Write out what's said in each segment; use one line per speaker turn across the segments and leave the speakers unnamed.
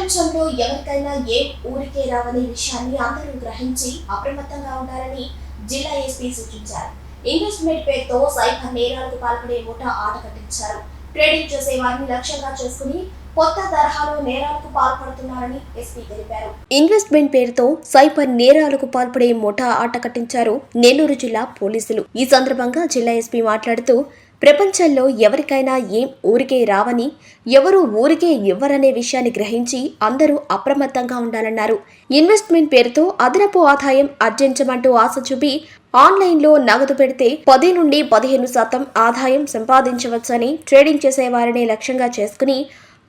ప్రపంచంలో ఎవరికైనా ఏ ఊరికే రావని విషయాన్ని అందరూ గ్రహించి అప్రమత్తంగా ఉండాలని జిల్లా ఎస్పీ సూచించారు. ఇన్వెస్ట్మెంట్ పేరుతో సైబర్ నేరాలకు పాల్పడే ముఠా ఆట కట్టించారు. ట్రేడింగ్ చేసే వారిని లక్ష్యంగా చేసుకుని కొత్త తరహాలో నేరాలకు పాల్పడుతున్నారని ఎస్పీ తెలిపారు. ఇన్వెస్ట్మెంట్ పేరుతో సైబర్ నేరాలకు పాల్పడే ముఠా ఆట కట్టించారు నెల్లూరు జిల్లా పోలీసులు. ఈ సందర్భంగా జిల్లా ఎస్పీ మాట్లాడుతూ, ప్రపంచంలో ఎవరికైనా ఏం ఊరికే రావని, ఎవరు ఊరికే ఇవ్వరనే విషయాన్ని గ్రహించి అందరూ అప్రమత్తంగా ఉండాలన్నారు. ఇన్వెస్ట్మెంట్ పేరుతో అదనపు ఆదాయం ఆర్జించమంటూ ఆశ చూపి ఆన్లైన్లో నగదు పెడితే 10 నుండి 15% ఆదాయం సంపాదించవచ్చని ట్రేడింగ్ చేసేవారిని లక్ష్యంగా చేసుకుని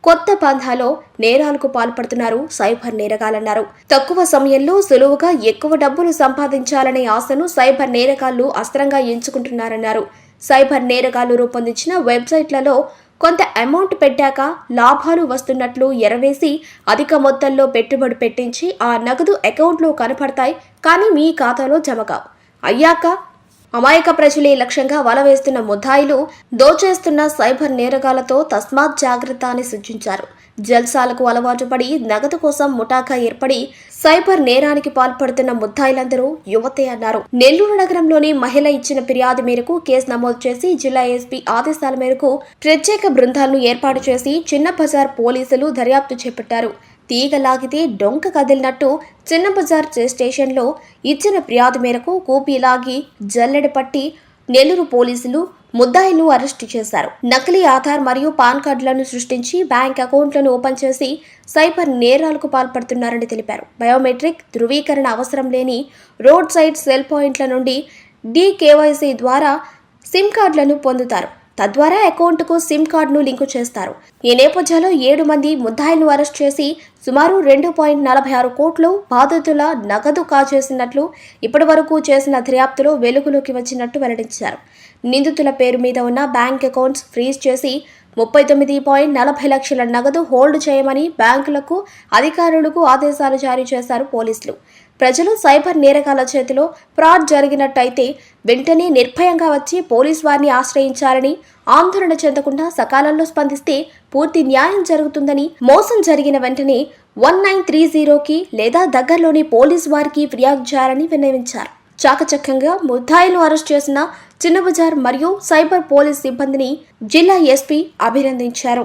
కొత్త పంథాలో నేరాలకు పాల్పడుతున్నారు సైబర్ నేరగాళ్లన్నారు. తక్కువ సమయంలో సులువుగా ఎక్కువ డబ్బులు సంపాదించాలనే ఆశను సైబర్ నేరగాళ్లు అస్త్రంగా ఎంచుకుంటున్నారన్నారు. సైబర్ నేరగాళ్లు రూపొందించిన వెబ్సైట్లలో కొంత అమౌంట్ పెట్టాక లాభాలు వస్తున్నట్లు ఎరవేసి అధిక మొత్తంలో పెట్టుబడి పెట్టించి ఆ నగదు అకౌంట్లో కనపడతాయి, కానీ మీ ఖాతాలో జమ కావు. అయ్యాక అమాయక ప్రజలే లక్ష్యంగా వల వేస్తున్న ముద్దాయిలు దోచేస్తున్న సైబర్ నేరగాళ్లతో తస్మాత్ జాగ్రత్త అని సూచించారు. జల్సాలకు అలవాటు పడి నగదు కోసం ముఠాగా ఏర్పడి సైబర్ నేరానికి పాల్పడుతున్న ముద్దాయిలందరూ యువతే అన్నారు. నెల్లూరు నగరంలోని మహిళ ఇచ్చిన ఫిర్యాదు మేరకు కేసు నమోదు చేసి జిల్లా ఎస్పీ ఆదేశాల మేరకు ప్రత్యేక బృందాలను ఏర్పాటు చేసి చిన్న బజార్ పోలీసులు దర్యాప్తు చేపట్టారు. తీగ లాగితే డొంక కదిలినట్టు చిన్న బజార్ స్టేషన్లో ఇచ్చిన ఫిర్యాదు మేరకు కూపీ లాగి జల్లెడ పట్టి నెల్లూరు పోలీసులు ముద్దాయిలను అరెస్టు చేశారు. నకిలీ ఆధార్ మరియు పాన్ కార్డులను సృష్టించి బ్యాంక్ అకౌంట్లను ఓపెన్ చేసి సైబర్ నేరాలకు పాల్పడుతున్నారని తెలిపారు. బయోమెట్రిక్ ధృవీకరణ అవసరం లేని రోడ్ సైడ్ సెల్ పాయింట్ల నుండి DKYC ద్వారా సిమ్ కార్డులను పొందుతారు. తద్వారా అకౌంట్కు సిమ్ కార్డును లింకు చేస్తారు. ఈ నేపథ్యంలో 7 మంది ముద్దాయిలను అరెస్ట్ చేసి సుమారు 2.46 కోట్లు బాధితుల నగదు కాజేసినట్లు ఇప్పటి వరకు చేసిన దర్యాప్తులో వెలుగులోకి వచ్చినట్టు వెల్లడించారు. నిందితుల పేరు మీద ఉన్న బ్యాంక్ అకౌంట్స్ ఫ్రీజ్ చేసి 39.40 లక్షల నగదు హోల్డ్ చేయమని బ్యాంకులకు అధికారులకు ఆదేశాలు జారీ చేశారు పోలీసులు. ప్రజలు సైబర్ నేరగాళ్ల చేతిలో ఫ్రాడ్ జరిగినట్టయితే వెంటనే నిర్భయంగా వచ్చి పోలీసు వారిని ఆశ్రయించాలని, ఆందోళన చెందకుండా సకాలంలో స్పందిస్తే పూర్తి న్యాయం జరుగుతుందని, మోసం జరిగిన వెంటనే 1930కి లేదా దగ్గరలోని పోలీసు వారికి ఫిర్యాదు చేయాలని విన్నవించారు. చాకచక్యంగా ముద్దాయిలను అరెస్ట్ చేసిన చిన్న బజార్ మరియు సైబర్ పోలీస్ సిబ్బందిని జిల్లా ఎస్పీ అభినందించారు.